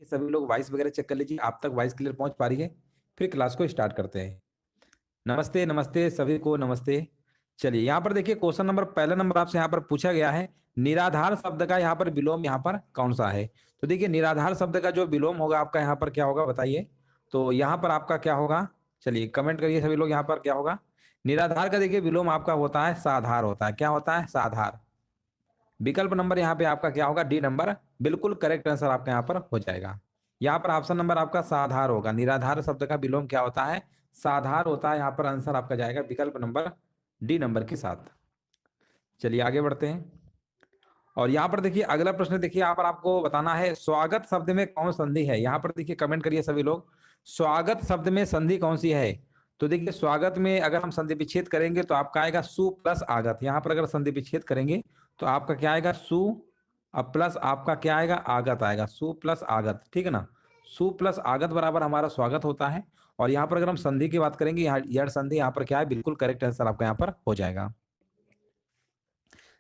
सभी लोग वॉइस वगैरह चेक कर लीजिए, आप तक वॉइस क्लियर पहुंच पा रही है। फिर क्लास को स्टार्ट करते हैं। नमस्ते नमस्ते सभी को नमस्ते। चलिए यहाँ पर देखिए क्वेश्चन नंबर, पहला नंबर आपसे यहाँ पर पूछा गया है, निराधार शब्द का यहाँ पर विलोम यहाँ पर कौन सा है। तो देखिए निराधार शब्द का जो विलोम होगा आपका यहाँ पर क्या होगा बताइए। तो यहाँ पर आपका क्या होगा, चलिए कमेंट करिए सभी लोग, यहाँ पर क्या होगा। निराधार का देखिए विलोम आपका होता है साधार होता है। क्या होता है, साधार। विकल्प नंबर यहाँ पे आपका क्या होगा, डी नंबर बिल्कुल करेक्ट आंसर आपका यहाँ पर हो जाएगा। यहाँ पर ऑप्शन नंबर आपका साधार होगा। निराधार शब्द का विलोम क्या होता है, साधार होता है। यहाँ पर आंसर आपका जाएगा विकल्प नंबर डी नंबर के साथ। चलिए आगे बढ़ते हैं। और यहाँ पर देखिए अगला प्रश्न, देखिए यहाँ पर आपको बताना है स्वागत शब्द में कौन संधि है। यहाँ पर देखिए कमेंट करिए सभी लोग, स्वागत शब्द में संधि कौन सी है। तो देखिए स्वागत में अगर हम संधि विच्छेद करेंगे तो आपका आएगा सु प्लस आगत। यहाँ पर अगर संधि विच्छेद करेंगे तो आपका क्या आएगा, सु अब प्लस आपका क्या आएगा, आगत आएगा, सु प्लस आगत, ठीक है ना। सु प्लस आगत बराबर हमारा स्वागत होता है। और यहाँ पर अगर हम संधि की बात करेंगे, यहाँ यड़ संधि यहाँ पर क्या है, बिल्कुल करेक्ट आंसर आपका यहाँ पर हो जाएगा।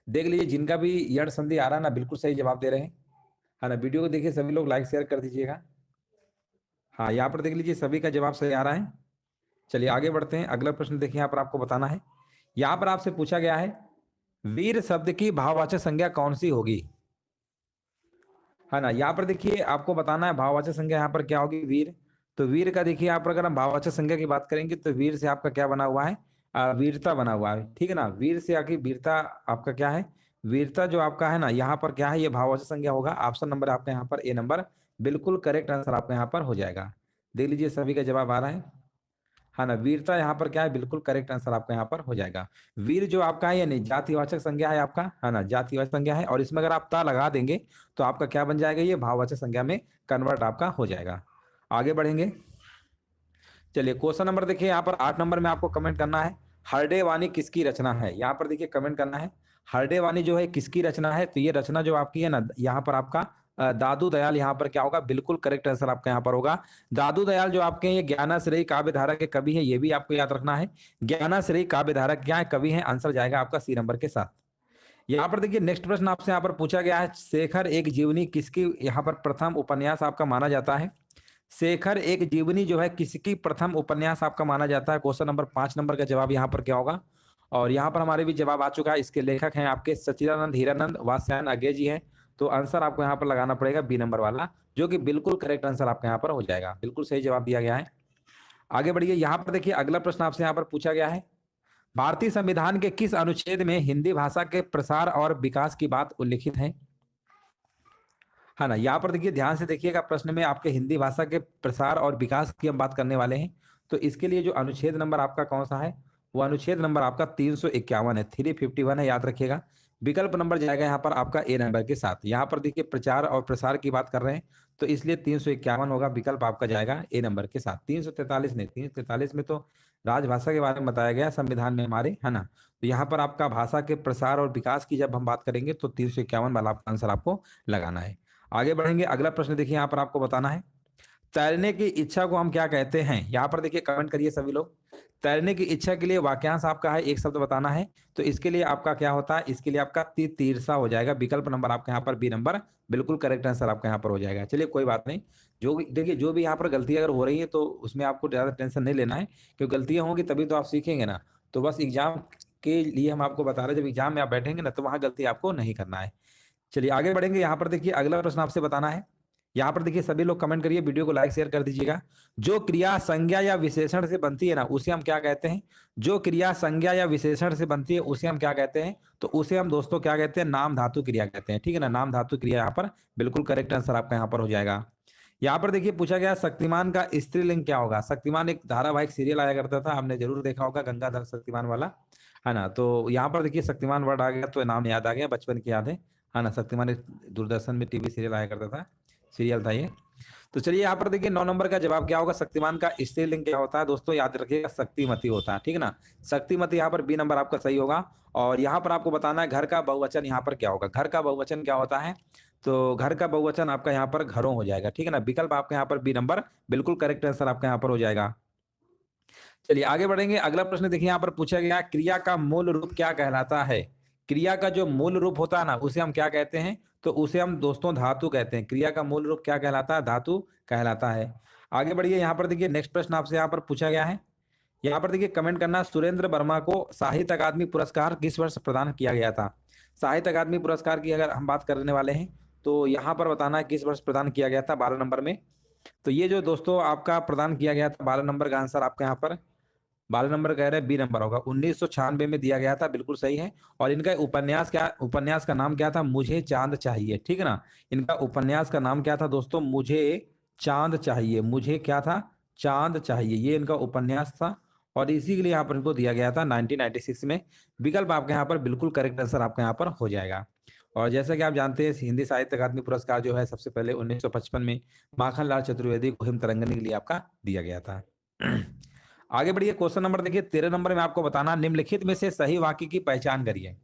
देख लीजिए जिनका भी यड़ संधि आ रहा है ना, बिल्कुल सही जवाब दे रहे हैं, है ना। वीडियो को देखिए सभी लोग, लाइक शेयर कर दीजिएगा। हाँ यहाँ पर देख लीजिए सभी का जवाब सही आ रहा है। चलिए आगे बढ़ते हैं। अगला प्रश्न देखिए यहाँ पर आपको बताना है, यहाँ पर आपसे पूछा गया है वीर शब्द की भाववाचक संज्ञा कौन सी होगी, है ना। यहाँ पर देखिए आपको बताना है भाववाचक संज्ञा यहाँ पर क्या होगी, वीर। तो वीर का देखिए यहाँ पर अगर हम भाववाचक संज्ञा की बात करेंगे तो वीर से आपका क्या बना हुआ है, वीरता बना हुआ है, ठीक है ना। वीर से आके वीरता आपका क्या है, वीरता जो आपका है ना, यहाँ पर क्या है, ये भाववाचक संज्ञा होगा। ऑप्शन नंबर आपका यहाँ पर ए नंबर बिल्कुल करेक्ट आंसर आपका यहाँ पर हो जाएगा। देख लीजिए सभी का जवाब आ रहा है ना। वीरता यहाँ पर क्या है, बिल्कुल करेक्ट आंसर आपका यहाँ पर हो जाएगा। वीर जो आपका है यानी जातिवाचक संज्ञा है आपका, है ना, जातिवाचक संज्ञा है। और इसमें अगर आप ता लगा देंगे तो आपका क्या बन जाएगा, ये भाववाचक संज्ञा में कन्वर्ट आपका हो जाएगा। आगे बढ़ेंगे। चलिए क्वेश्चन नंबर देखिए यहाँ पर 8 नंबर में आपको कमेंट करना है, हरडे वाणी किसकी रचना है। यहाँ पर देखिए कमेंट करना है हरडे वाणी जो है किसकी रचना है। तो ये रचना जो आपकी है ना, यहाँ पर आपका दादू दयाल यहाँ पर क्या होगा, बिल्कुल करेक्ट आंसर आपका यहाँ पर होगा। दादू दयाल जो आपके ये ज्ञानाश्रयी काव्य धारा के कवि है, ये भी आपको याद रखना है। ज्ञानाश्रयी काव्य धारा क्या है, कवि है। आंसर जाएगा आपका सी नंबर के साथ। यहाँ पर देखिए नेक्स्ट प्रश्न आपसे यहाँ पर पूछा गया है, शेखर एक जीवनी किसकी यहाँ पर प्रथम उपन्यास आपका माना जाता है। शेखर एक जीवनी जो है किसकी प्रथम उपन्यास आपका माना जाता है। क्वेश्चन नंबर 5 नंबर का जवाब यहाँ पर क्या होगा। और यहाँ पर हमारे भी जवाब आ चुका है। इसके लेखक हैं आपके सच्चिदानंद हीरानंद वात्स्यायन अज्ञे जी हैं। तो आंसर आपको यहाँ पर लगाना पड़ेगा बी नंबर वाला, जो कि बिल्कुल करेक्ट आंसर आपका यहाँ पर हो जाएगा। बिल्कुल सही जवाब दिया गया है। आगे बढ़िए। यहाँ पर देखिए अगला प्रश्न आपसे यहाँ पर पूछा गया है, भारतीय संविधान के किस अनुच्छेद में हिंदी भाषा के प्रसार और विकास की बात उल्लिखित है ना। यहाँ पर देखिए ध्यान से देखिएगा, प्रश्न में आपके हिंदी भाषा के प्रसार और विकास की हम बात करने वाले हैं। तो इसके लिए जो अनुच्छेद नंबर आपका कौन सा है, वो अनुच्छेद नंबर आपका 351 है, 351 है, याद रखिएगा। विकल्प नंबर जाएगा यहाँ पर आपका ए नंबर के साथ। यहाँ पर देखिए प्रचार और प्रसार की बात कर रहे हैं, तो इसलिए 351 होगा, विकल्प आपका जाएगा ए नंबर के साथ। 343 नहीं, 343 में तो राजभाषा के बारे में बताया गया संविधान में हमारे, है ना। तो यहाँ पर आपका भाषा के प्रसार और विकास की जब हम बात करेंगे तो 351 वाला आंसर आपको लगाना है। आगे बढ़ेंगे। अगला प्रश्न देखिए यहाँ पर आपको बताना है, तैरने की इच्छा को हम क्या कहते हैं। यहाँ पर देखिए कमेंट करिए सभी लोग, तैरने की इच्छा के लिए वाक्यांश आपका है, एक शब्द बताना है। तो इसके लिए आपका क्या होता है, इसके लिए आपका तीरसा हो जाएगा। विकल्प नंबर आपका यहाँ पर बी नंबर बिल्कुल करेक्ट आंसर आपका यहाँ पर हो जाएगा। चलिए कोई बात नहीं, जो देखिए जो भी यहाँ पर गलती अगर हो रही है तो उसमें आपको ज्यादा टेंशन नहीं लेना है, क्योंकि गलतियां होंगी तभी तो आप सीखेंगे ना। तो बस एग्जाम के लिए हम आपको बता रहे हैं, जब एग्जाम में आप बैठेंगे ना तो वहां गलती आपको नहीं करना है। चलिए आगे बढ़ेंगे। यहाँ पर देखिए अगला प्रश्न आपसे बताना है, यहाँ पर देखिए सभी लोग कमेंट करिए, वीडियो को लाइक शेयर कर दीजिएगा। जो क्रिया संज्ञा या विशेषण से बनती है ना, उसे हम क्या कहते हैं। जो क्रिया संज्ञा या विशेषण से बनती है उसे हम क्या कहते हैं, तो उसे हम दोस्तों क्या कहते हैं, नाम धातु क्रिया कहते हैं, ठीक है ना। नाम धातु क्रिया यहाँ पर बिल्कुल करेक्ट आंसर आपका यहाँ पर हो जाएगा। यहाँ पर देखिए पूछा गया शक्तिमान का स्त्रीलिंग क्या होगा। शक्तिमान एक धारावाहिक सीरियल आया करता था, आपने जरूर देखा होगा, गंगाधर शक्तिमान वाला, है ना। तो यहाँ पर देखिए शक्तिमान वर्ड आ गया तो नाम याद आ गया, बचपन की याद है ना। शक्तिमान एक दूरदर्शन में टीवी सीरियल आया करता था, सीरियल था ये। तो चलिए यहाँ पर देखिए 9 नंबर का जवाब क्या होगा, शक्तिमान का स्त्रीलिंग क्या होता है दोस्तों, याद रखिएगा शक्तिमती होता है, ठीक है ना। शक्तिमती यहाँ पर बी नंबर आपका सही होगा। और यहाँ पर आपको बताना है घर का बहुवचन यहाँ पर क्या होगा। घर का बहुवचन क्या होता है, तो घर का बहुवचन आपका यहाँ पर घरों हो जाएगा, ठीक है ना। विकल्प आपका यहाँ पर बी नंबर बिल्कुल करेक्ट आंसर आपका यहाँ पर हो जाएगा। चलिए आगे बढ़ेंगे। अगला प्रश्न देखिए यहाँ पर पूछा गया, क्रिया का मूल रूप क्या कहलाता है। क्रिया का जो मूल रूप होता है ना, उसे हम क्या कहते हैं? तो उसे हम दोस्तों धातु कहते हैं। क्रिया का मूल रूप क्या कहलाता है? धातु कहलाता है। आगे बढ़िए, यहाँ पर देखिए नेक्स्ट प्रश्न आपसे यहाँ पर पूछा गया है। यहाँ पर देखिए कमेंट करना, सुरेंद्र वर्मा को साहित्य अकादमी पुरस्कार किस वर्ष प्रदान किया गया था? साहित्य अकादमी पुरस्कार की अगर हम बात करने वाले हैं तो यहाँ पर बताना है किस वर्ष प्रदान किया गया था। 12 नंबर में। तो ये जो दोस्तों आपका प्रदान किया गया था, 12 नंबर का आंसर आपका यहाँ पर 12 नंबर कह रहे हैं, बी नंबर होगा। 1996 में दिया गया था, बिल्कुल सही है। और इनका उपन्यास का नाम क्या था? मुझे चांद चाहिए, ठीक है ना। इनका उपन्यास का नाम क्या था दोस्तों? मुझे चांद चाहिए। मुझे क्या था? चांद चाहिए, ये इनका उपन्यास था। और इसी के लिए यहाँ पर इनको दिया गया था 1996 में। विकल्प आपके यहाँ पर बिल्कुल करेक्ट आंसर आपका यहाँ पर हो जाएगा। और जैसा कि आप जानते हैं, हिंदी साहित्य अकादमी पुरस्कार जो है सबसे पहले 1955 में माखनलाल चतुर्वेदी को हिमतरंगिणी के लिए आपका दिया गया था। आगे बढ़िए, क्वेश्चन नंबर देखिए 13 नंबर में आपको बताना, निम्नलिखित में से सही वाक्य की पहचान करिए।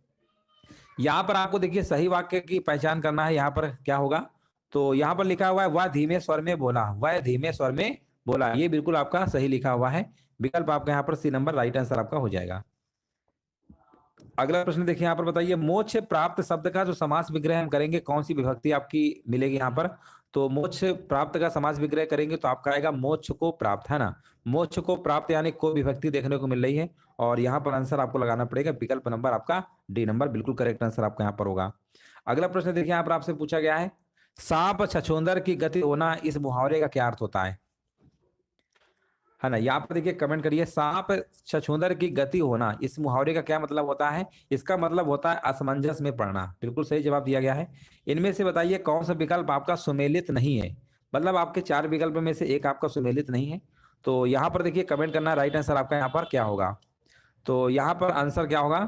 यहाँ पर आपको देखिए सही वाक्य की पहचान करना है। यहाँ पर क्या होगा? तो यहाँ पर लिखा हुआ है वह धीमे स्वर में बोला, वह धीमे स्वर में बोला, ये बिल्कुल आपका सही लिखा हुआ है। विकल्प आपका यहाँ पर सी नंबर राइट आंसर आपका हो जाएगा। अगला प्रश्न देखिए, यहाँ पर बताइए, मोक्ष प्राप्त शब्द का जो समास विग्रह हम करेंगे, कौन सी विभक्ति आपकी मिलेगी यहाँ पर? तो मोक्ष प्राप्त का समास विग्रह करेंगे तो आपका आएगा मोक्ष को प्राप्त, है ना। मोक्ष को प्राप्त यानी को विभक्ति देखने को मिल रही है। और यहाँ पर आंसर आपको लगाना पड़ेगा विकल्प नंबर आपका डी नंबर, बिल्कुल करेक्ट आंसर आपका यहाँ पर होगा। अगला प्रश्न देखिए, यहाँ पर आपसे पूछा गया है, सांप छछूंदर की गति होना, इस मुहावरे का क्या अर्थ होता है ना। यहाँ पर देखिए कमेंट करिए, सांप छछूंदर की गति होना, इस मुहावरे का क्या मतलब होता है? इसका मतलब होता है असमंजस में पड़ना, बिल्कुल सही जवाब दिया गया है। इनमें से बताइए कौन सा विकल्प आपका सुमेलित नहीं है? मतलब आपके 4 विकल्प में से एक आपका सुमेलित नहीं है। तो यहाँ पर देखिए कमेंट करना, राइट आंसर आपका यहाँ पर क्या होगा? तो यहाँ पर आंसर क्या होगा?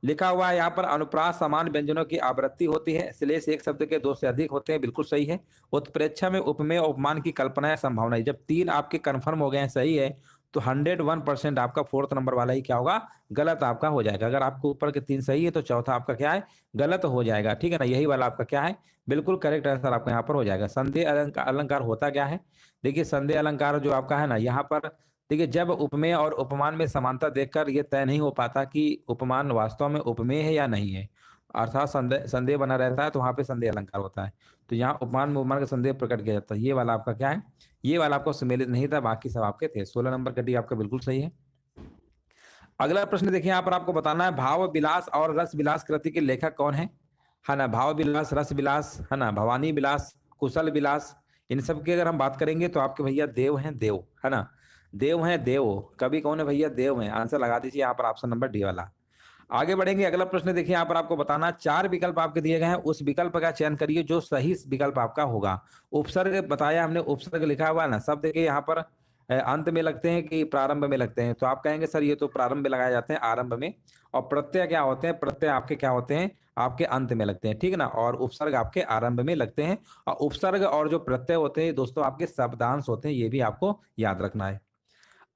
लिखा हुआ है यहाँ पर, अनुप्रास समान व्यंजनों की आवृत्ति होती है, श्लेष एक शब्द के 2 से अधिक होते हैं, बिल्कुल सही है। उत्प्रेक्षा में उपमेय उपमान की कल्पना या संभावना, जब 3 आपके कंफर्म हो गए हैं सही है, तो 101% आपका 4th नंबर वाला ही क्या होगा? गलत आपका हो जाएगा। अगर आपके ऊपर के 3 सही है तो चौथा आपका क्या है? गलत हो जाएगा, ठीक है ना। यही वाला आपका क्या है? बिल्कुल करेक्ट आंसर आपका यहाँ पर हो जाएगा। संदेह अलंकार अलंकार होता क्या है? देखिए संदेह अलंकार जो आपका है ना, यहाँ पर देखिए जब उपमेय और उपमान में समानता देखकर यह तय नहीं हो पाता कि उपमान वास्तव में उपमेय है या नहीं है, अर्थात संदेह संदेह बना रहता है, तो वहां पे संदेह अलंकार होता है। तो यहाँ उपमान में उपमान का संदेह प्रकट किया जाता है। ये वाला आपका क्या है? ये वाला आपको सम्मिलित नहीं था, बाकी सब आपके थे। 16 नंबर का डी आपका बिल्कुल सही है। अगला प्रश्न देखिए, यहाँ पर आपको बताना है, भाव विलास और रस विलास कृति के लेखक कौन है ना। भाव विलास, रस विलास, है ना, भवानी विलास, कुशल विलास, इन सब की अगर हम बात करेंगे तो आपके भैया देव हैं, देव, है ना। देव हैं, देव। कवि कौन है भैया? देव हैं। आंसर लगा दीजिए यहाँ पर ऑप्शन नंबर डी वाला। आगे बढ़ेंगे, अगला प्रश्न देखिए, यहाँ पर आपको बताना, 4 विकल्प आपके दिए गए हैं, उस विकल्प का चयन करिए जो सही विकल्प आपका होगा। उपसर्ग बताया हमने, उपसर्ग लिखा हुआ है ना, सब देखिए यहाँ पर अंत में लगते हैं कि प्रारंभ में लगते हैं? तो आप कहेंगे सर ये तो प्रारंभ में लगाए जाते हैं, आरंभ में। और प्रत्यय क्या होते हैं? प्रत्यय आपके क्या होते हैं? आपके अंत में लगते हैं, ठीक है ना। और उपसर्ग आपके आरंभ में लगते हैं। और उपसर्ग और जो प्रत्यय होते हैं दोस्तों आपके शब्दांश होते हैं, ये भी आपको याद रखना है।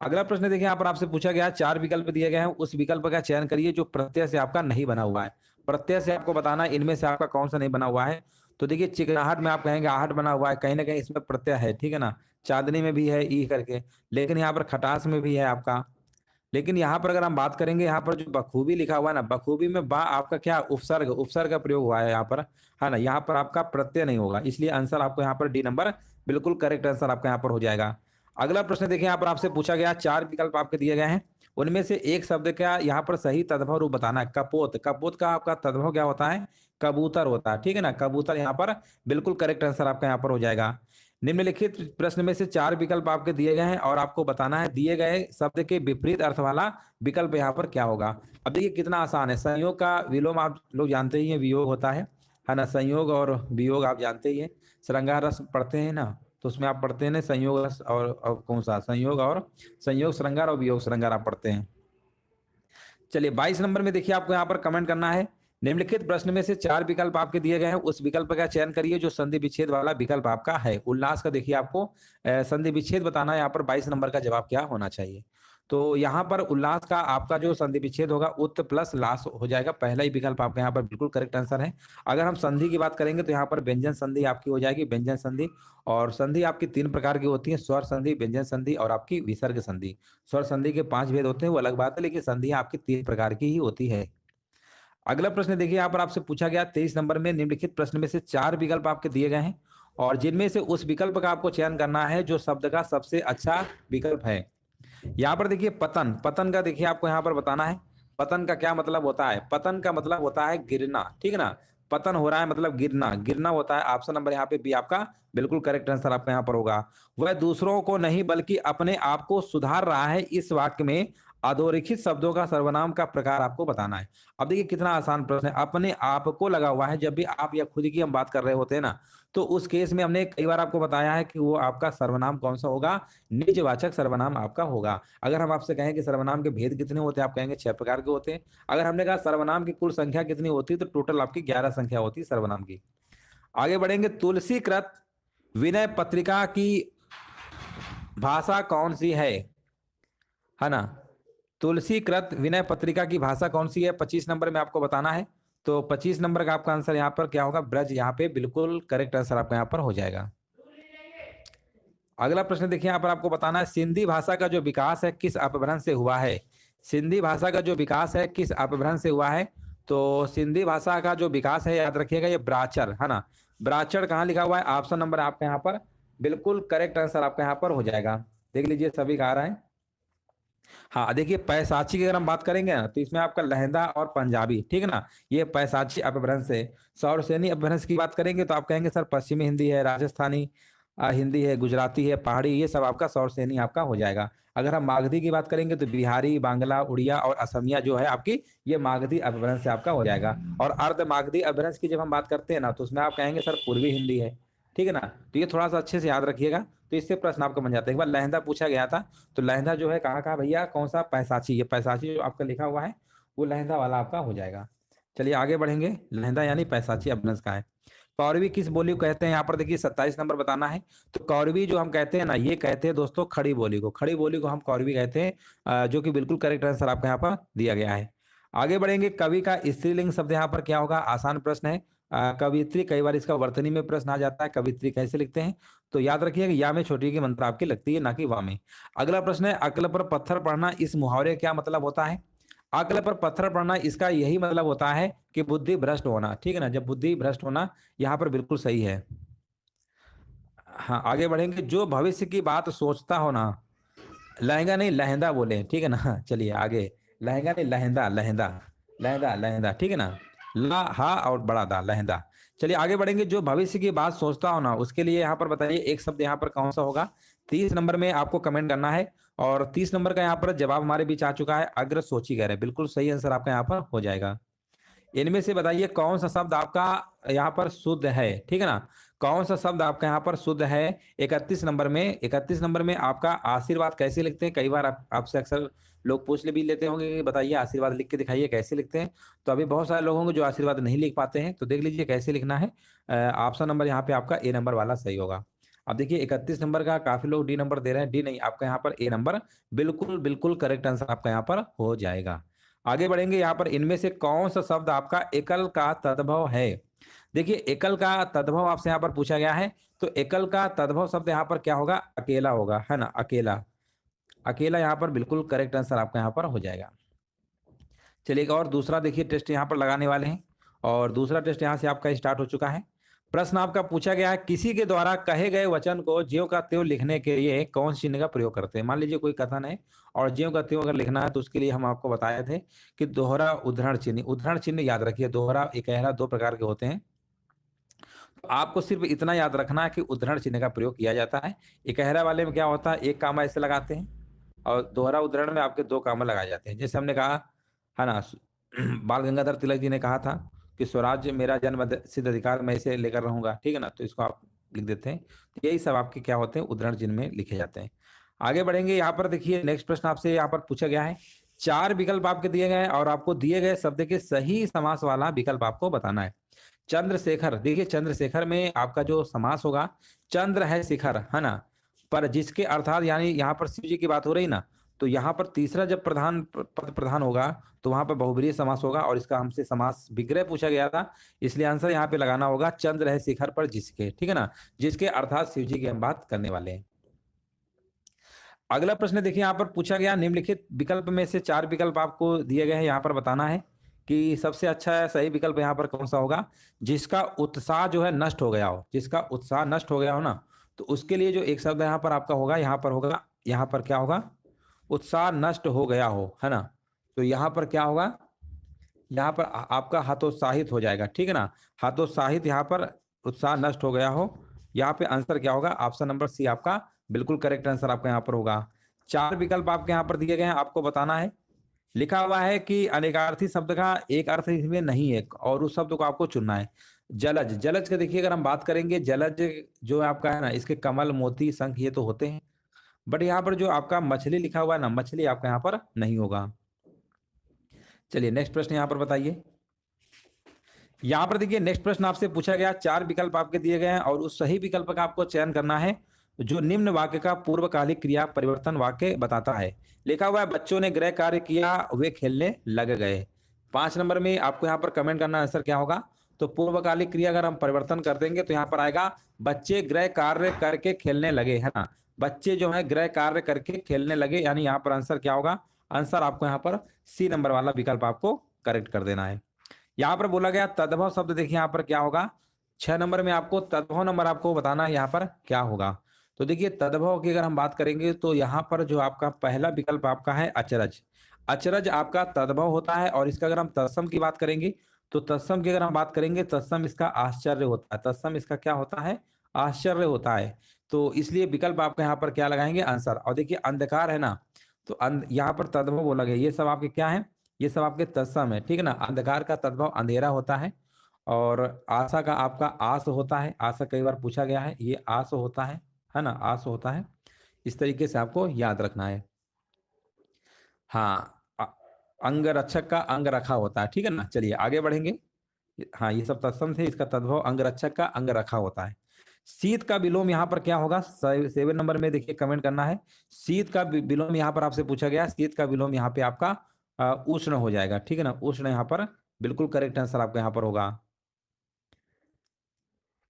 अगला प्रश्न देखिए, यहाँ पर आपसे पूछा गया है, 4 विकल्प दिए गए हैं, उस विकल्प का चयन करिए जो प्रत्यय से आपका नहीं बना हुआ है। प्रत्यय से आपको बताना है इनमें से आपका कौन सा नहीं बना हुआ है। तो देखिए चिकनाहट में आप कहेंगे आहट बना हुआ है, कहीं ना कहीं इसमें प्रत्यय है, ठीक है ना। चांदनी में भी है ई करके, लेकिन यहाँ पर खटास में भी है आपका। लेकिन यहाँ पर अगर हम बात करेंगे, यहाँ पर जो बखूबी लिखा हुआ है ना, बखूबी में बा आपका क्या? उपसर्ग, उपसर्ग का प्रयोग हुआ है यहाँ पर, है ना। यहाँ पर आपका प्रत्यय नहीं होगा, इसलिए आंसर आपको यहाँ पर डी नंबर बिल्कुल करेक्ट आंसर आपका यहाँ पर हो जाएगा। अगला प्रश्न देखिए, यहाँ पर आपसे पूछा गया, 4 विकल्प आपके दिए गए हैं, उनमें से एक शब्द का यहाँ पर सही तद्भव रूप बताना है। कपोत, कपोत का आपका तद्भव क्या होता है? कबूतर होता है, ठीक है ना। कबूतर यहाँ पर बिल्कुल करेक्ट आंसर आपका यहाँ पर हो जाएगा। निम्नलिखित प्रश्न में से 4 विकल्प आपके दिए गए हैं और आपको बताना है दिए गए शब्द के विपरीत अर्थ वाला विकल्प यहाँ पर क्या होगा। अब देखिए कितना आसान है। संयोग का विलोम आप लोग जानते ही हैं, वियोग होता है ना। संयोग और वियोग आप जानते ही हैं। श्रृंगार रस पढ़ते हैं ना, तो उसमें आप पढ़ते हैं ना संयोग रस और कौन सा? संयोग और संयोग श्रृंगार और वियोग श्रृंगार आप पढ़ते हैं। चलिए 22 नंबर में देखिए, आपको यहाँ पर कमेंट करना है, निम्नलिखित प्रश्न में से 4 विकल्प आपके दिए गए हैं, उस विकल्प का चयन करिए जो संधि विच्छेद वाला विकल्प आपका है। उल्लास का देखिए आपको संधि विच्छेद बताना है। यहाँ पर 22 नंबर का जवाब क्या होना चाहिए? तो यहाँ पर उल्लास का आपका जो संधि विच्छेद होगा उत प्लस लास हो जाएगा। पहला ही विकल्प आपका यहाँ पर बिल्कुल करेक्ट आंसर है। अगर हम संधि की बात करेंगे तो यहाँ पर व्यंजन संधि आपकी हो जाएगी, व्यंजन संधि। और संधि आपकी 3 प्रकार की होती है, स्वर संधि, व्यंजन संधि और आपकी विसर्ग संधि। स्वर संधि के 5 भेद होते हैं, वो अलग बात है, लेकिन संधि आपकी 3 प्रकार की ही होती है। अगला प्रश्न देखिए, यहाँ पर आपसे पूछा गया 23 नंबर में, निम्नलिखित प्रश्न में से 4 विकल्प आपके दिए गए हैं और जिनमें से उस विकल्प का आपको चयन करना है जो शब्द का सबसे अच्छा विकल्प है। यहाँ पर देखिए पतन, पतन का देखिए आपको यहाँ पर बताना है। पतन का क्या मतलब होता है? पतन का मतलब होता है गिरना, ठीक है ना। पतन हो रहा है मतलब गिरना, गिरना होता है। ऑप्शन नंबर यहाँ पे बी आपका बिल्कुल करेक्ट आंसर आपका यहाँ पर होगा। वह दूसरों को नहीं बल्कि अपने आप को सुधार रहा है, इस वाक्य में अधोरेखित शब्दों का सर्वनाम का प्रकार आपको बताना है। अब देखिए कितना आसान प्रश्न है, अपने आप को लगा हुआ है। जब भी आप या खुद की हम बात कर रहे होते हैं ना, तो उस केस में हमने कई बार आपको बताया है कि वो आपका सर्वनाम कौन सा होगा, निजवाचक सर्वनाम आपका होगा। अगर हम आपसे कहें कि सर्वनाम के भेद कितने होते हैं, आप कहेंगे 6 प्रकार के होते हैं। अगर हमने कहा सर्वनाम की कुल संख्या कितनी होती है, तो टोटल आपकी 11 संख्या होती है सर्वनाम की। आगे बढ़ेंगे, तुलसीकृत विनय पत्रिका की भाषा कौन सी है ना। तुलसीकृत विनय पत्रिका की भाषा कौन सी है, 25 नंबर में आपको बताना है। तो 25 नंबर का आपका आंसर यहाँ पर क्या होगा, ब्रज। यहाँ पे बिल्कुल करेक्ट आंसर आपका यहाँ पर हो जाएगा। अगला प्रश्न देखिए, यहाँ पर आपको बताना है सिंधी भाषा का जो विकास है किस अपभ्रंश से हुआ है। सिंधी भाषा का जो विकास है किस अपभ्रंश से हुआ है। तो सिंधी भाषा का जो विकास है, याद रखिएगा, ये ब्राचर है ना। ब्राचर कहाँ लिखा हुआ है, ऑप्शन नंबर आपका यहाँ पर बिल्कुल करेक्ट आंसर आपका यहाँ पर हो जाएगा। देख लीजिए सभी कह रहे हैं। हाँ देखिए, पैसाची की अगर हम बात करेंगे ना, तो इसमें आपका लहंदा और पंजाबी, ठीक है ना, ये पैसाची अपभ्रंश है। सौरसेनी अपभ्रंश की बात करेंगे तो आप कहेंगे सर पश्चिमी हिंदी है, राजस्थानी हिंदी है, गुजराती है, पहाड़ी, ये सब आपका सौरसेनी आपका हो जाएगा। अगर हम मागधी की बात करेंगे तो बिहारी, बांग्ला, उड़िया और असमिया जो है आपकी, ये मागधी अपभ्रंश से आपका हो जाएगा। और अर्ध मागधी अपभ्रंश की जब हम बात करते हैं ना, तो उसमें आप कहेंगे सर पूर्वी हिंदी है, ठीक है ना। तो ये थोड़ा सा अच्छे से याद रखिएगा, तो इससे प्रश्न आपका बन जाता है। एक बार लहंदा पूछा गया था, तो लहंदा जो है कहाँ कहाँ भैया, कौन सा, पैसाची, ये पैसाची जो आपका लिखा हुआ है वो लहंदा वाला आपका हो जाएगा। चलिए आगे बढ़ेंगे, लहंदा यानी पैसाची अपभ्रंश का है। कौरवी किस बोली को कहते हैं, यहाँ पर देखिए 27 नंबर बताना है। तो कौरवी जो हम कहते हैं ना, ये कहते हैं दोस्तों खड़ी बोली को, खड़ी बोली को हम कौरवी कहते हैं, जो कि बिल्कुल करेक्ट आंसर आपका यहाँ पर दिया गया है। आगे बढ़ेंगे, कवि का स्त्रीलिंग शब्द यहाँ पर क्या होगा, आसान प्रश्न है। कवियत्री, कई बार इसका वर्तनी में प्रश्न आ जाता है, कवियत्री कैसे लिखते हैं। तो याद रखिएगा या में छोटी की मंत्र आपकी लगती है, ना कि वा में। अगला प्रश्न है, अक्ल पर पत्थर पड़ना, इस मुहावरे का क्या मतलब होता है। अक्ल पर पत्थर पड़ना, इसका यही मतलब होता है कि बुद्धि भ्रष्ट होना, ठीक है ना, जब बुद्धि भ्रष्ट होना, यहाँ पर बिल्कुल सही है। हाँ आगे बढ़ेंगे, जो भविष्य की बात सोचता हो ना, लहंगा नहीं लहंदा बोले, ठीक है ना। चलिए आगे, लहंगा नहीं लहंदा, लहंदा, लहंदा, लहंदा, ठीक है ना। ला हा और बड़ा दा, लहंदा। चलिए आगे बढ़ेंगे, जो भविष्य की बात सोचता हो ना, उसके लिए यहाँ पर बताइए एक शब्द यहाँ पर कौन सा होगा। 30 नंबर में आपको कमेंट करना है। और 30 नंबर का यहाँ पर जवाब हमारे बीच आ चुका है, अग्र सोची कह रहे हैं, बिल्कुल सही आंसर आपका यहाँ पर हो जाएगा। इनमें से बताइए कौन सा शब्द आपका यहाँ पर शुद्ध है, ठीक है ना। कौन सा शब्द आपका यहाँ पर शुद्ध है। 31 नंबर में, 31 नंबर में आपका आशीर्वाद कैसे लिखते हैं, कई बार आपसे अक्सर लोग पूछ ले भी लेते होंगे कि बताइए आशीर्वाद लिख के दिखाइए कैसे लिखते हैं। तो अभी बहुत सारे लोग होंगे जो आशीर्वाद नहीं लिख पाते हैं, तो देख लीजिए कैसे लिखना है। ऑप्शन नंबर यहाँ पे आपका ए नंबर वाला सही होगा। अब देखिए 31 नंबर का काफी लोग डी नंबर दे रहे हैं, डी नहीं, आपका यहाँ पर ए नंबर बिल्कुल बिल्कुल करेक्ट आंसर आपका यहाँ पर हो जाएगा। आगे बढ़ेंगे, यहाँ पर इनमें से कौन सा शब्द आपका एकल का तद्भव है। देखिए एकल का तद्भव आपसे यहाँ पर पूछा गया है, तो एकल का तद्भव शब्द यहाँ पर क्या होगा, अकेला होगा, है ना, अकेला। अकेला यहाँ पर बिल्कुल करेक्ट आंसर आपका यहाँ पर हो जाएगा। चलिए एक और दूसरा देखिए टेस्ट यहाँ पर लगाने वाले हैं, और दूसरा टेस्ट यहाँ से आपका स्टार्ट हो चुका है। प्रश्न आपका पूछा गया है, किसी के द्वारा कहे गए वचन को ज्यों का त्यों लिखने के लिए कौन चिन्ह का प्रयोग करते हैं। मान लीजिए कोई कथन है और ज्यों का त्यों अगर लिखना है, तो उसके लिए हम आपको बताए थे कि दोहरा उद्धरण चिन्ह, उद्धरण चिन्ह याद रखिए, दोहरा इकहरा दो प्रकार के होते हैं। तो आपको सिर्फ इतना याद रखना है कि उद्धरण चिन्ह का प्रयोग किया जाता है। इकहरा वाले में क्या होता है, एक कामा ऐसे लगाते हैं, और दोहरा उद्धरण में आपके दो कामा लगाए जाते हैं। जैसे हमने कहा है ना, बाल गंगाधर तिलक जी ने कहा था कि स्वराज्य मेरा जन्म सिद्ध अधिकार, मैं इसे लेकर रहूंगा, ठीक है ना। तो इसको आप लिख देते हैं। तो यही सब आपके क्या होते हैं, उद्धरण चिन्ह में लिखे जाते हैं। आगे बढ़ेंगे, यहाँ पर देखिए नेक्स्ट प्रश्न आपसे यहाँ पर पूछा गया है। 4 विकल्प आपके दिए गए हैं और आपको दिए गए शब्द के सही समास वाला विकल्प आपको बताना है। चंद्रशेखर, देखिए चंद्रशेखर में आपका जो समास होगा, चंद्र है शिखर, है ना, पर जिसके अर्थात, यानी यहाँ पर शिव जी की बात हो रही ना, तो यहाँ पर तीसरा जब प्रधान पद प्रधान होगा, तो वहां पर बहुब्रीहि समास होगा, और इसका हमसे समास विग्रह पूछा गया था, इसलिए आंसर यहाँ पे लगाना होगा चंद्र है शिखर पर जिसके, ठीक है ना, जिसके अर्थात शिव जी की हम बात करने वाले हैं। अगला प्रश्न देखिए, यहाँ पर पूछा गया, निम्नलिखित विकल्प में से 4 विकल्प आपको दिए गए हैं, यहाँ पर बताना है कि सबसे अच्छा सही विकल्प यहाँ पर कौन सा होगा, जिसका उत्साह जो है नष्ट हो गया हो, जिसका उत्साह नष्ट हो गया हो ना, तो उसके लिए जो एक शब्द यहाँ पर आपका होगा, यहाँ पर होगा, यहाँ पर क्या होगा, उत्साह नष्ट हो गया हो, है ना। तो यहाँ पर क्या होगा, यहाँ पर आपका हतोत्साहित हो जाएगा, ठीक है ना। हतोत्साहित, यहाँ पर उत्साह नष्ट हो गया हो, यहाँ पे आंसर क्या होगा, ऑप्शन नंबर सी आपका बिल्कुल करेक्ट आंसर आपका यहाँ पर होगा। 4 विकल्प आपके यहाँ पर दिए गए हैं, आपको बताना है। लिखा हुआ है कि अनेकार्थी शब्द का एक अर्थ इसमें नहीं है और उस शब्द को आपको चुनना है। जलज, जलज का देखिए अगर हम बात करेंगे, जलज जो आपका है ना, इसके कमल, मोती, शंख ये तो होते हैं, बट यहाँ पर जो आपका मछली लिखा हुआ है ना, मछली आपका यहाँ पर नहीं होगा। चलिए नेक्स्ट प्रश्न यहाँ पर बताइए। यहाँ पर देखिए नेक्स्ट प्रश्न आपसे पूछा गया, 4 विकल्प आपके दिए गए हैं और उस सही विकल्प का आपको चयन करना है जो निम्न वाक्य का पूर्वकालिक क्रिया परिवर्तन वाक्य बताता है। लिखा हुआ है बच्चों ने गृह कार्य किया, वे खेलने लग गए। 5 नंबर में आपको यहाँ पर कमेंट करना, आंसर क्या होगा। तो पूर्वकालिक क्रिया अगर हम परिवर्तन कर देंगे तो यहाँ पर आएगा बच्चे गृह कार्य करके खेलने लगे, है ना। बच्चे जो है गृह कार्य करके खेलने लगे, यानी यहाँ पर आंसर क्या होगा, आंसर आपको यहाँ पर सी नंबर वाला विकल्प आपको करेक्ट कर देना है। यहाँ पर बोला गया तद्भव शब्द, देखिए यहाँ पर क्या होगा, 6 नंबर में आपको तद्भव नंबर आपको बताना है यहाँ पर क्या होगा। तो देखिए तद्भव की अगर हम बात करेंगे तो यहाँ पर जो आपका पहला विकल्प आपका है अचरज। अचरज आपका तद्भव होता है और इसका अगर हम तत्सम की बात करेंगे तो तत्सम की अगर हम बात करेंगे, तत्सम इसका आश्चर्य होता है, तत्सम इसका क्या होता है, आश्चर्य होता है। तो इसलिए विकल्प आपका यहाँ पर क्या लगाएंगे, आंसर। और देखिए अंधकार है ना, तो यहाँ पर तद्भव बोला गया, ये सब आपके क्या है, ये सब आपके तत्सम है, ठीक है ना। अंधकार का तद्भव अंधेरा होता है और आशा का आपका आस होता है, आशा कई बार पूछा गया है, ये आस होता है ना, आस होता है। इस तरीके से आपको याद रखना है। हाँ, अंगरक्षक का अंग रखा होता है, ठीक है ना। चलिए आगे बढ़ेंगे। हाँ, ये सब तत्सम थे, इसका तद्भव अंगरक्षक का अंग रखा होता है। शीत का विलोम यहाँ पर क्या होगा, 7 नंबर में देखिए कमेंट करना है। शीत का विलोम यहाँ पर आपसे पूछा गया, शीत का विलोम यहाँ पे आपका उष्ण हो जाएगा, ठीक है ना। उष्ण यहाँ पर बिल्कुल करेक्ट आंसर आपका यहाँ पर होगा।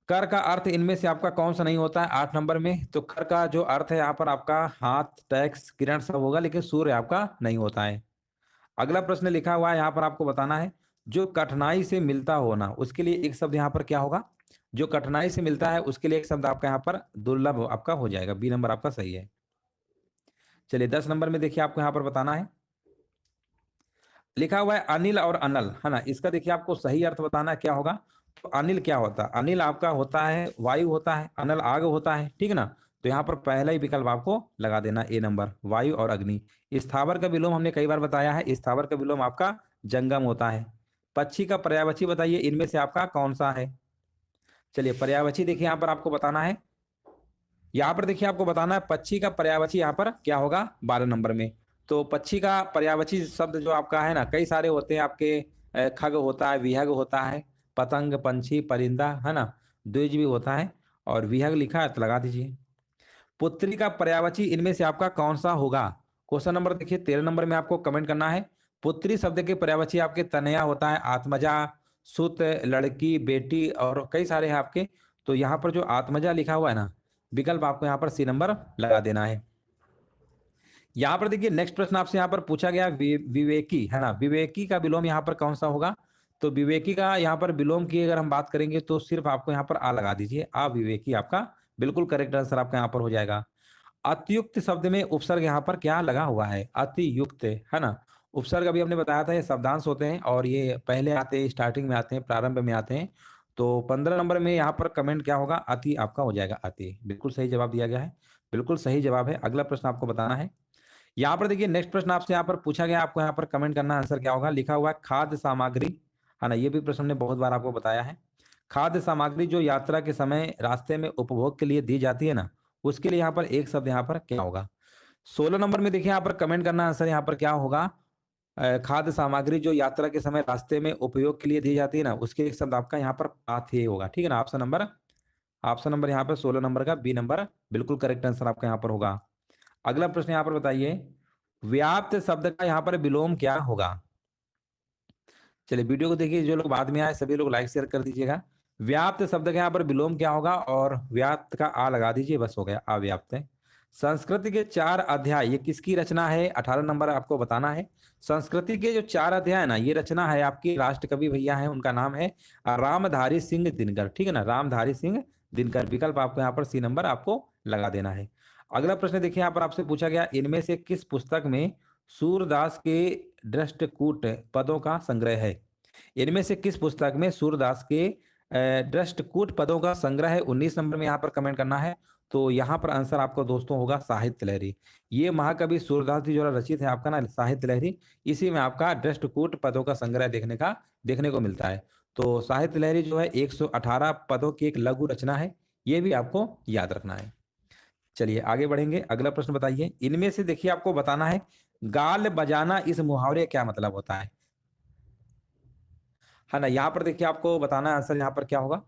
कर का अर्थ इनमें से आपका कौन सा नहीं होता है, 8 नंबर में। तो कर का जो अर्थ है यहाँ पर आपका हाथ, टैक्स, किरण सब होगा, लेकिन सूर्य आपका नहीं होता है। अगला प्रश्न लिखा हुआ है, यहाँ पर आपको बताना है जो कठिनाई से मिलता हो ना, उसके लिए एक शब्द यहाँ पर क्या होगा, जो कठिनाई से मिलता है उसके लिए एक शब्द आपका यहाँ पर दुर्लभ आपका हो जाएगा। बी नंबर आपका सही है। चलिए 10 नंबर में देखिए आपको यहाँ पर बताना है, लिखा हुआ है अनिल और अनल, है ना। इसका देखिए आपको सही अर्थ बताना है क्या होगा। तो अनिल क्या होता है, अनिल आपका होता है वायु होता है, अनल आग होता है, ठीक है ना। तो यहाँ पर पहला ही विकल्प आपको लगा देना, ए नंबर, वायु और अग्नि। स्थावर का विलोम हमने कई बार बताया है, स्थावर का विलोम आपका जंगम होता है। पक्षी का पर्यायवाची बताइए इनमें से आपका कौन सा है। चलिए पर्यायवाची देखिए यहाँ पर आपको बताना है, यहाँ पर देखिए आपको बताना है पक्षी का पर्यायवाची यहाँ पर क्या होगा, 12 नंबर में। तो पक्षी का पर्यायवाची शब्द जो आपका है ना, कई सारे होते हैं आपके, खग होता है, विहग होता है, पतंग, पंछी, परिंदा, है ना, द्विज भी होता है, और विहग लिखा है तो लगा दीजिए। पुत्री का पर्यायवाची इनमें से आपका कौन सा होगा। क्वेश्चन नंबर देखिए 13 नंबर में आपको कमेंट करना है। पुत्री शब्द के पर्यायवाची आपके तनया होता है, आत्मजा, सुत, लड़की, बेटी और कई सारे हैं आपके। तो यहाँ पर जो आत्मजा लिखा हुआ है ना, विकल्प आपको यहाँ पर सी नंबर लगा देना है। यहाँ पर देखिए नेक्स्ट प्रश्न आपसे यहाँ पर पूछा गया विवेकी, है ना। विवेकी का विलोम यहाँ पर कौन सा होगा। तो विवेकी का यहाँ पर विलोम की अगर हम बात करेंगे तो सिर्फ आपको यहाँ पर आ लगा दीजिए, अविवेकी आपका बिल्कुल करेक्ट आंसर आपका यहाँ पर हो जाएगा। अतियुक्त शब्द में उपसर्ग यहाँ पर क्या लगा हुआ है, अतियुक्त, है ना। उपसर्ग अभी हमने बताया था ये शब्दांश होते हैं और ये पहले आते हैं, स्टार्टिंग में आते हैं, प्रारंभ में आते हैं। तो 15 नंबर में यहाँ पर कमेंट क्या होगा, अति आपका हो जाएगा, अति। बिल्कुल सही जवाब दिया गया है, बिल्कुल सही जवाब है। अगला प्रश्न आपको बताना है। यहाँ पर देखिए नेक्स्ट प्रश्न आपसे यहाँ पर पूछा गया, आपको यहाँ पर कमेंट करना आंसर क्या होगा। लिखा हुआ है खाद्य सामग्री, है ना। ये भी प्रश्न हमने बहुत बार आपको बताया है। खाद्य सामग्री जो यात्रा के समय रास्ते में उपभोग के लिए दी जाती है ना, उसके लिए यहाँ पर एक शब्द यहाँ पर क्या होगा। 16 नंबर में देखिए यहाँ पर कमेंट करना आंसर यहाँ पर क्या होगा। खाद्य सामग्री जो यात्रा के समय रास्ते में उपयोग के लिए दी जाती है ना, उसके एक शब्द आपका यहाँ पर पाथेय होगा, ठीक है ना। ऑप्शन नंबर यहाँ पर 16 नंबर का बी नंबर बिल्कुल करेक्ट आंसर आपका यहाँ पर होगा। अगला प्रश्न यहाँ पर बताइए, व्याप्त शब्द का यहाँ पर विलोम क्या होगा। चलिए वीडियो को देखिए, जो लोग बाद में आए सभी लोग लाइक शेयर कर दीजिएगा। व्याप्त शब्द का यहाँ पर विलोम क्या होगा, और व्याप्त का आ लगा दीजिए, बस हो गया, अव्याप्त है। संस्कृति के 4 अध्याय ये किसकी रचना है? 18 नंबर आपको बताना है। संस्कृति के जो 4 अध्याय है ना, ये रचना है आपकी राष्ट्रकवि भैया हैं, उनका नाम है रामधारी सिंह दिनकर। ठीक है ना, रामधारी सिंह दिनकर। विकल्प आपको यहाँ पर सी नंबर आपको लगा देना है। अगला प्रश्न देखिए, यहाँ पर आपसे पूछा गया, इनमें से किस पुस्तक में सूरदास के दृष्टकूट पदों का संग्रह है? इनमें से किस पुस्तक में सूरदास के दृष्टकूट पदों का संग्रह है? 19 नंबर में यहाँ पर कमेंट करना है। तो यहाँ पर आंसर आपको दोस्तों होगा साहित्य लहरी। ये महाकवि सूरदास जी जो रचित है आपका ना साहित्य लहरी, इसी में आपका दृष्टकूट पदों का संग्रह देखने को मिलता है। तो साहित्य लहरी जो है 118 पदों की एक लघु रचना है, ये भी आपको याद रखना है। चलिए आगे बढ़ेंगे। अगला प्रश्न बताइए, इनमें से देखिए आपको बताना है, गाल बजाना इस मुहावरे क्या मतलब होता है? है ना, यहाँ पर देखिए आपको बताना है आंसर यहाँ पर क्या होगा।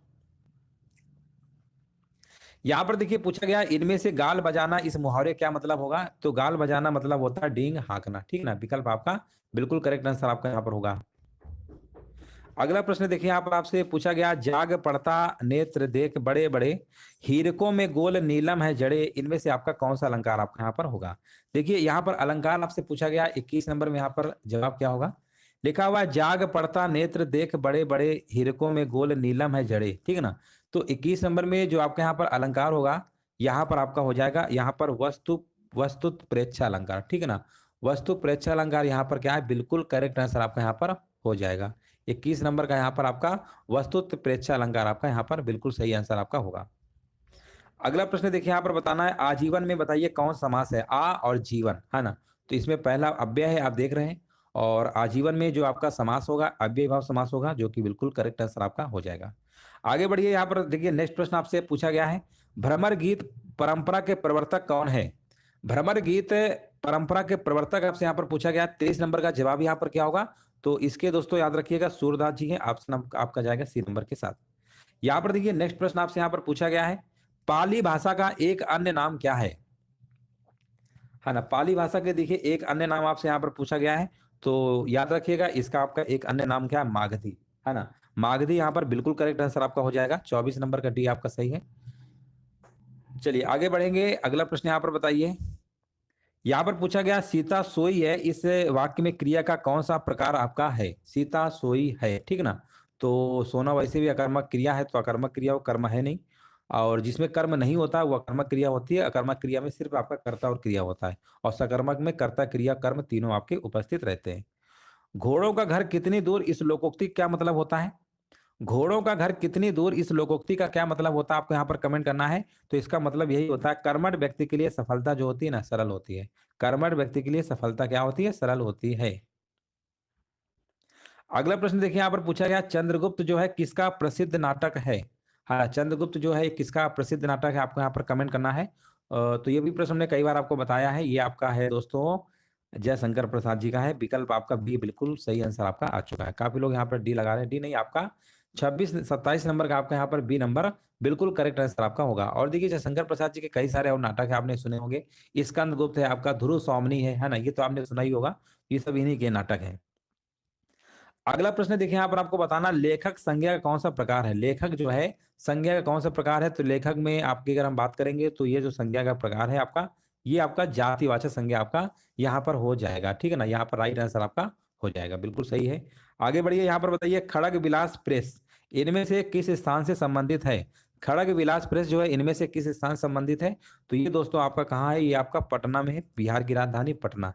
यहाँ पर देखिए पूछा गया, इनमें से गाल बजाना इस मुहावरे क्या मतलब होगा? तो गाल बजाना मतलब होता है डींग हाँकना। ठीक ना, विकल्प आपका बिल्कुल करेक्ट आंसर आपका यहाँ पर होगा। अगला प्रश्न देखिए, यहाँ पर आपसे पूछा गया, जाग पड़ता नेत्र देख बड़े बड़े हीरकों में गोल नीलम है जड़े, इनमें से आपका कौन सा अलंकार आपका यहाँ पर होगा? देखिए यहाँ पर अलंकार आपसे पूछा गया, 21 नंबर में यहाँ पर जवाब क्या होगा? लिखा हुआ है, जाग पड़ता नेत्र देख बड़े बड़े हीरकों में गोल नीलम है जड़े। ठीक है ना, तो 21 नंबर में जो आपका यहाँ पर अलंकार होगा, यहाँ पर आपका हो जाएगा यहाँ पर वस्तुत प्रेक्षा अलंकार। ठीक है ना, वस्तु प्रेक्षा अलंकार यहाँ पर क्या है? बिल्कुल करेक्ट आंसर आपका यहाँ पर हो जाएगा। 21 नंबर का यहाँ पर आपका वस्तुत प्रेक्षा अलंकार आपका यहाँ पर बिल्कुल सही आंसर आपका होगा। अगला प्रश्न देखिए, यहाँ पर बताना है, आजीवन में बताइए कौन समास है? आ और जीवन, है ना, तो इसमें पहला अव्यय है आप देख रहे हैं, और आजीवन में जो आपका समास होगा अव्यय भाव समास होगा, जो कि बिल्कुल करेक्ट आंसर आपका हो जाएगा। आगे बढ़िए, यहाँ पर देखिए नेक्स्ट प्रश्न आपसे पूछा गया है, भ्रमर गीत परंपरा के प्रवर्तक कौन है? भ्रमर गीत परंपरा के प्रवर्तक आपसे यहाँ पर पूछा गया। 23 नंबर का जवाब यहाँ पर क्या होगा? तो इसके दोस्तों याद रखिएगा सूरदास जी हैं, ऑप्शन आपका जाएगा सी नंबर के साथ। यहाँ पर देखिए नेक्स्ट प्रश्न आपसे यहाँ पर पूछा गया है, पाली भाषा का एक अन्य नाम क्या है ना, पाली भाषा के देखिए एक अन्य नाम आपसे यहाँ पर पूछा गया है, तो याद रखिएगा इसका आपका एक अन्य नाम क्या है? मागधी, है ना, मागधी यहाँ पर बिल्कुल करेक्ट आंसर आपका हो जाएगा। 24 नंबर का डी आपका सही है। चलिए आगे बढ़ेंगे। अगला प्रश्न यहाँ पर बताइए, यहाँ पर पूछा गया, सीता सोई है, इस वाक्य में क्रिया का कौन सा प्रकार आपका है? सीता सोई है, ठीक ना, तो सोना वैसे भी अकर्मक क्रिया है, तो अकर्मक क्रिया वो कर्म है नहीं, और जिसमें कर्म नहीं होता वो अकर्मक क्रिया होती है। अकर्मक क्रिया में सिर्फ आपका कर्ता और क्रिया होता है, और सकर्मक में कर्ता क्रिया कर्म तीनों आपके उपस्थित रहते हैं। घोड़ों का घर कितनी दूर, इस लोकोक्ति क्या मतलब होता है? घोड़ों का घर कितनी दूर, इस लोकोक्ति का क्या मतलब होता है? आपको यहाँ पर कमेंट करना है। तो इसका मतलब यही होता है, कर्मठ व्यक्ति के लिए सफलता जो होती है ना सरल होती है। कर्मठ व्यक्ति के लिए सफलता क्या होती है? सरल होती है। अगला प्रश्न देखिए, यहाँ पर पूछा गया, चंद्रगुप्त जो है किसका प्रसिद्ध नाटक है? हाँ, चंद्रगुप्त जो है किसका प्रसिद्ध नाटक है? आपको यहाँ पर कमेंट करना है। तो ये भी प्रश्न हमने कई बार आपको बताया है, ये आपका है दोस्तों जयशंकर प्रसाद जी का है। विकल्प आपका बी बिल्कुल सही आंसर आपका आ चुका है। काफी लोग यहाँ पर डी लगा रहे हैं, डी नहीं, आपका 27 नंबर का आपका यहाँ पर बी नंबर बिल्कुल करेक्ट आंसर आपका होगा। और देखिए जयशंकर प्रसाद जी के कई सारे और नाटक है, आपने सुने होंगे। स्कंदगुप्त है आपका, ध्रुव सौमनी है ना, ये तो आपने सुना ही होगा, ये सब इन्हीं के नाटक है। अगला प्रश्न देखिए, यहाँ पर आपको बताना, लेखक संज्ञा का कौन सा प्रकार है? लेखक जो है संज्ञा का कौन सा प्रकार है? तो लेखक में आपकी अगर हम बात करेंगे, तो ये जो संज्ञा का प्रकार है आपका, ये आपका जातिवाचक संज्ञा आपका यहाँ पर हो जाएगा। ठीक है ना, यहाँ पर राइट आंसर आपका हो जाएगा, बिल्कुल सही है। आगे बढ़िए, यहाँ पर बताइए, खड़ग विलास प्रेस इनमें से किस स्थान से संबंधित है? खड़ग विलास प्रेस जो है इनमें से किस स्थान से संबंधित है? तो ये दोस्तों आपका कहाँ है? ये आपका पटना में है, बिहार की राजधानी पटना।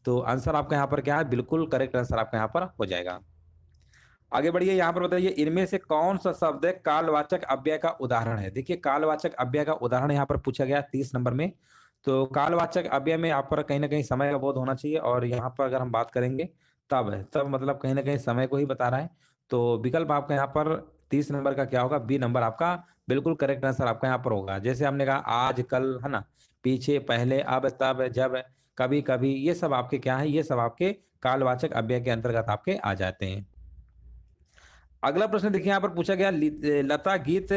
तो आंसर आपका यहाँ पर क्या है? बिल्कुल करेक्ट आंसर आपका यहाँ पर हो जाएगा। आगे बढ़िए, यहाँ पर बताइए, इनमें से कौन सा शब्द कालवाचक अव्यय का उदाहरण है? देखिए कालवाचक अव्यय का उदाहरण यहाँ पर पूछा गया 30 नंबर में। तो कालवाचक अव्यय में आप पर कहीं ना कहीं समय का बोध होना चाहिए, और यहाँ पर अगर हम बात करेंगे तब है, तब मतलब कहीं ना कहीं समय को ही बता रहा है। तो विकल्प आपका यहाँ पर 30 नंबर का क्या होगा? बी नंबर आपका बिल्कुल करेक्ट आंसर आपका यहाँ पर होगा। जैसे हमने कहा आज कल, है ना, पीछे पहले अब तब जब कभी कभी, ये सब आपके क्या है? ये सब आपके कालवाचक अव्यय के अंतर्गत आपके आ जाते हैं। अगला प्रश्न देखिए, यहाँ पर पूछा गया, लता गीत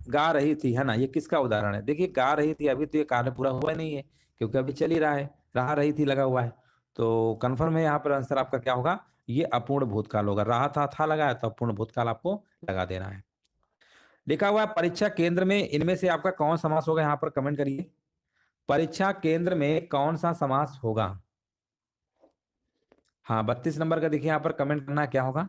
गा रही थी, है ना, ये किसका उदाहरण है? देखिए गा रही थी, अभी तो ये कार्य पूरा हुआ नहीं है, क्योंकि अभी चल ही रहा है, रहा रही थी लगा हुआ है। तो कंफर्म है, यहाँ पर आंसर आपका क्या होगा? ये अपूर्ण भूतकाल होगा। रहा था लगाया, तो अपूर्ण भूतकाल आपको लगा देना है। लिखा हुआ है, परीक्षा केंद्र में इनमें से आपका कौन समास होगा? यहाँ पर कमेंट करिए। परीक्षा केंद्र में कौन सा समास होगा? हाँ, 32 नंबर का देखिए यहाँ पर कमेंट करना क्या होगा,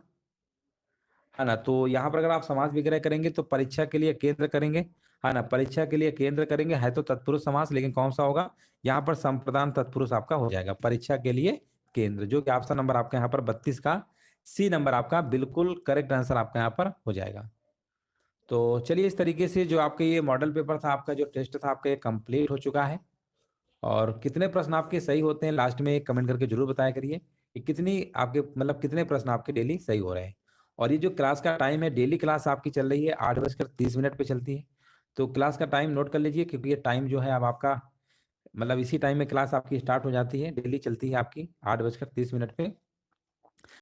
है ना। तो यहाँ पर अगर आप समास विग्रह करेंगे तो परीक्षा के लिए केंद्र करेंगे, है ना, परीक्षा के लिए केंद्र करेंगे, है तो तत्पुरुष समास, लेकिन कौन सा होगा? यहाँ पर संप्रदान तत्पुरुष आपका हो जाएगा, परीक्षा के लिए केंद्र, जो कि ऑप्शन नंबर आपका यहाँ पर 32 का सी नंबर आपका बिल्कुल करेक्ट आंसर आपका यहाँ पर हो जाएगा। तो चलिए, इस तरीके से जो आपके ये मॉडल पेपर था, आपका जो टेस्ट था आपका ये कंप्लीट हो चुका है। और कितने प्रश्न आपके सही होते हैं लास्ट में कमेंट करके जरूर बताया करिए कि कितनी आपके मतलब कितने प्रश्न आपके डेली सही हो रहे हैं। और ये जो क्लास का टाइम है, डेली क्लास आपकी चल रही है 8:30 पे चलती है। तो क्लास का टाइम नोट कर लीजिए, क्योंकि ये टाइम जो है अब आपका मतलब इसी टाइम में क्लास आपकी स्टार्ट हो जाती है, डेली चलती है आपकी 8:30 पे।